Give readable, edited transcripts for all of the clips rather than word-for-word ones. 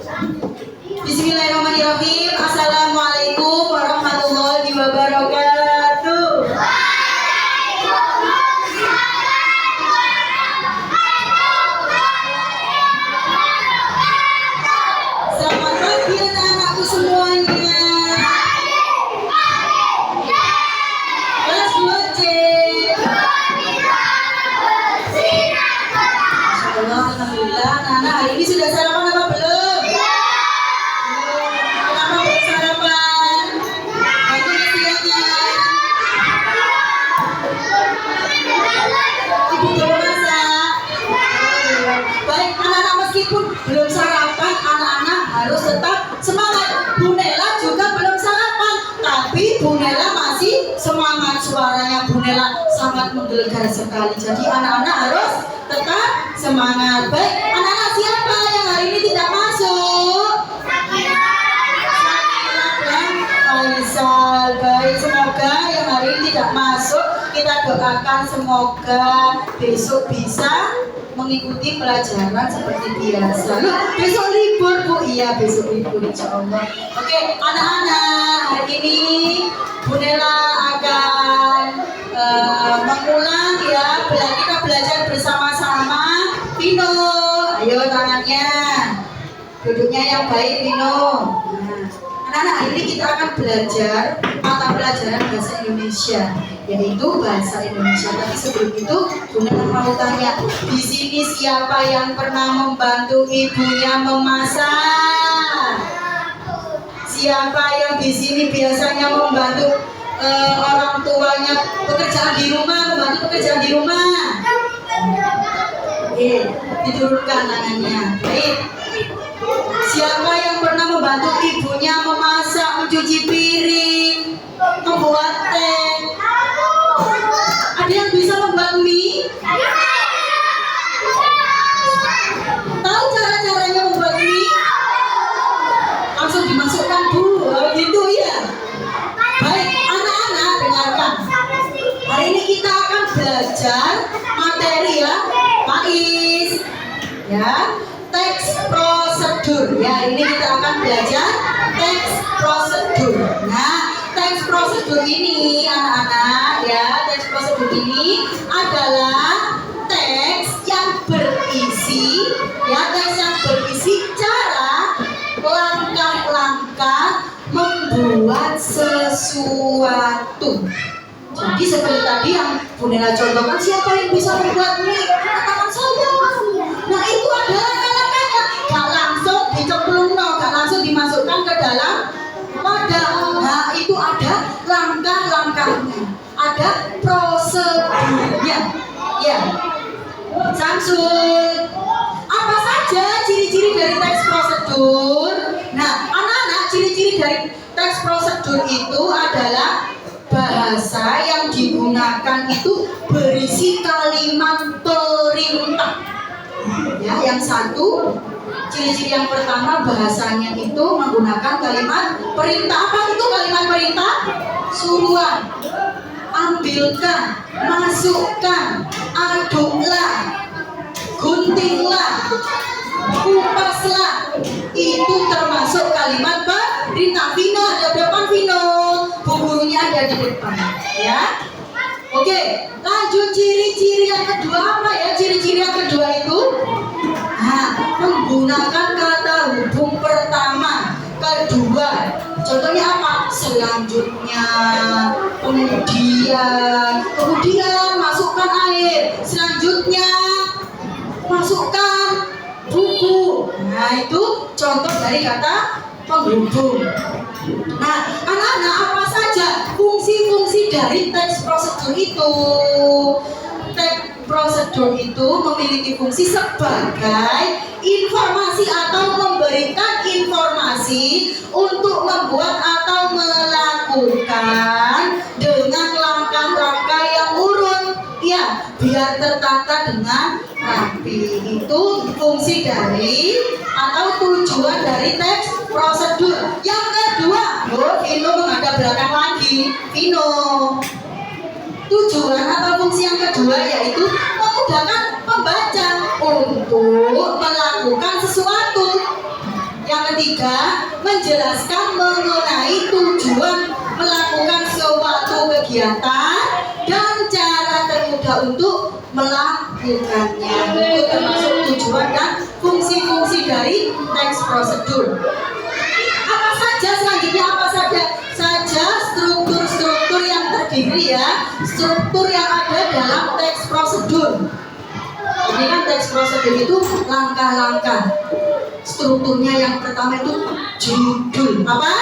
Bismillahirrahmanirrahim. Assalamualaikum warahmatullahi wabarakatuh. Selamat pagi anak-anakku semuanya. Kelas 2C. Alhamdulillah, anak-anak hari ini sudah sarapan apa belum? Kenapa belum sarapan? Bangun siangnya. Ibu belum masak. Baik, anak-anak meskipun belum sarapan, anak-anak harus tetap semangat. Bu Nela juga belum sarapan, tapi Bu Nela masih semangat. Suaranya Bu Nela sangat menggelegar sekali. Jadi anak-anak harus tetap semangat. Baik, anak-anak siapa yang hari ini tidak masuk? Faisal. Baik, semoga yang hari ini tidak masuk, kita doakan semoga besok bisa mengikuti pelajaran seperti biasa. Loh, besok libur Bu? Iya, besok libur insya Allah. Oke, anak-anak, hari ini Bu Nela akan mengulang ya, kita belajar bersama-sama. Vino, ayo tangannya, duduknya yang baik Vino. Anak-anak, hari ini kita akan belajar mata pelajaran bahasa Indonesia, yaitu bahasa Indonesia. Tapi sebelum itu, Bu Nela mau tanya, di sini siapa yang pernah membantu ibunya memasak? Siapa yang di sini biasanya membantu orang tuanya pekerjaan di rumah, membantu pekerjaan di rumah? Diturunkan tangannya. Baik. Siapa yang pernah membantu ibunya memasak, mencuci piring, membuat teh? Ada yang bisa membuat mie? Tahu cara-caranya membuat mie? Langsung dimasukkan Bu, gitu ya. Baik, anak-anak dengarkan. Hari ini kita akan belajar materi ya, Pak Is. Ya, teks prosedur. Ya, ini kita akan belajar teks prosedur. Nah, teks prosedur ini anak-anak ya, teks prosedur ini adalah teks yang berisi cara langkah-langkah membuat sesuatu. Jadi seperti tadi yang Bu Nela contohkan, siapa yang bisa membuat mie? Katakan saya. Nah, itu adalah langkah-langkahnya. Gak langsung dicemplung, gak langsung dimasukkan ke dalam wadah. Nah, itu ada langkah-langkahnya, ada prosedurnya. Ya, Samsul. Apa saja ciri-ciri dari teks prosedur? Nah, anak-anak, ciri-ciri dari teks prosedur itu adalah bahasa yang digunakan itu berisi kalimat perintah. Ya, yang satu, ciri-ciri yang pertama, bahasanya itu menggunakan kalimat perintah. Apa itu kalimat perintah? Suruhan, ambilkan, masukkan, aduklah, guntinglah, kupaslah. Itu termasuk kalimat perintah. Vino, ada depan Vino, bukunya ada di depan ya. Oke, lanjut ciri-ciri yang kedua apa ya? Ciri-ciri yang kedua itu menggunakan kata hubung pertama, kedua. Contohnya apa? Selanjutnya, kemudian masukkan air, selanjutnya masukkan buku. Nah, itu contoh dari kata penghubung. Nah, anak-anak, apa saja fungsi-fungsi dari teks prosedur itu? Teks prosedur itu memiliki fungsi sebagai informasi atau memberikan informasi untuk membuat atau melakukan dengan langkah-langkah yang urut, ya, biar tertata dengan rapi. Itu fungsi dari atau tujuan dari teks prosedur. Yang kedua, Vino menghadap belakang lagi. Vino, tujuan atau fungsi yang kedua yaitu memudahkan pembaca untuk melakukan sesuatu. Yang ketiga, menjelaskan mengenai tujuan melakukan suatu kegiatan dan cara termudah untuk melakukannya. Itu termasuk tujuan dan fungsi-fungsi dari teks prosedur. Apa saja selanjutnya, apa saja struktur-struktur yang terdiri ya, struktur yang ada dalam teks prosedur. Ini kan teks prosedur itu langkah-langkah. Strukturnya yang pertama itu judul. Apa?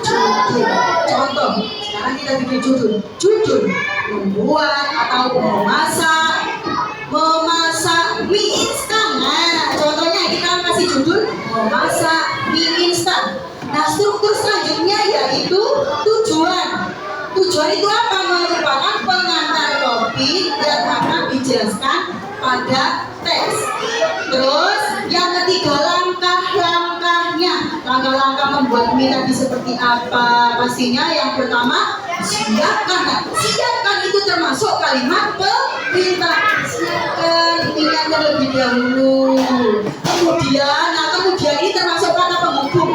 Judul. Contoh, sekarang kita bikin judul. Judul membuat atau memasak mie instan. Nah, contohnya kita kasih judul memasak mie instan. Nah, struktur selanjutnya yaitu tujuan. Tujuan itu apa? Merupakan pengantar topik yang akan dijelaskan pada teks. Terus yang ketiga, langkah-langkahnya. Langkah-langkah membuat mie tadi seperti apa? Pastinya yang pertama, siapkan. Nah, siapkan itu termasuk kalimat perintah. Siapkan ininya terlebih dahulu. Kemudian ini termasuk kata penghubung.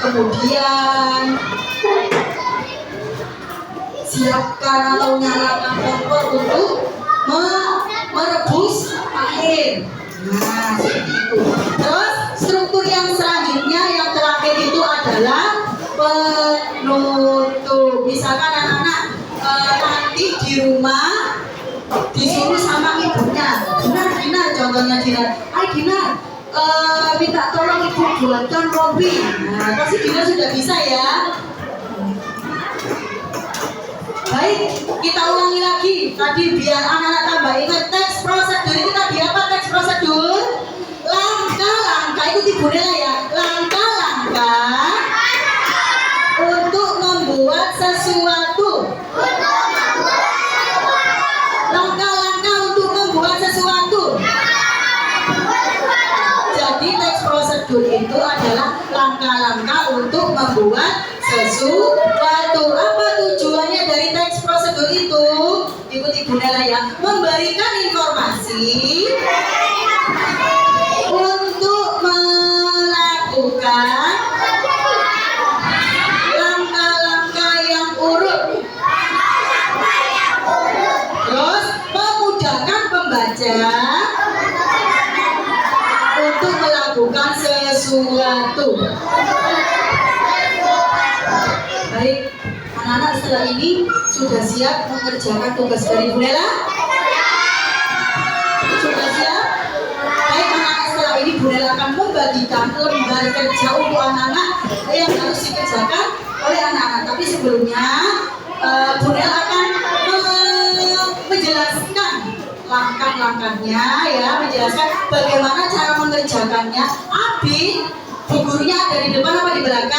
Kemudian siapkan atau nyalakan kompor untuk merebus air. Nah, seperti itu. Terus struktur yang selanjutnya yang terakhir itu adalah penutup. Misalkan anak-anak nanti di rumah disuruh sama ibunya, Dinar, contohnya Dinar, Dinar, minta tolong ibu buatkan kopi. Nah, pasti Dinar sudah bisa ya. Baik, kita ulangi lagi. Tadi biar anak-anak tambah ingat teks prosedur itu tadi apa teks prosedur? Langkah-langkah itu dibunuh ya. Langkah-langkah untuk membuat sesuatu. Langkah-langkah untuk membuat sesuatu. Jadi teks prosedur itu adalah langkah-langkah untuk membuat sesuatu. Apa tujuannya dari teks prosedur itu? Ikuti Bunda ya. Memberikan informasi untuk melakukan langkah-langkah yang urut. Terus memudahkan pembaca untuk melakukan sesuatu. Baik, anak-anak setelah ini sudah siap mengerjakan tugas dari Bu Nela? Sudah siap? Baik, anak-anak setelah ini Bu Nela akan membagikan lembar kerja untuk anak-anak yang harus dikerjakan oleh anak-anak. Tapi sebelumnya Bu Nela akan menjelaskan langkah-langkahnya ya, menjelaskan bagaimana cara mengerjakannya. Abi, bu gurunya ada di depan apa di belakang?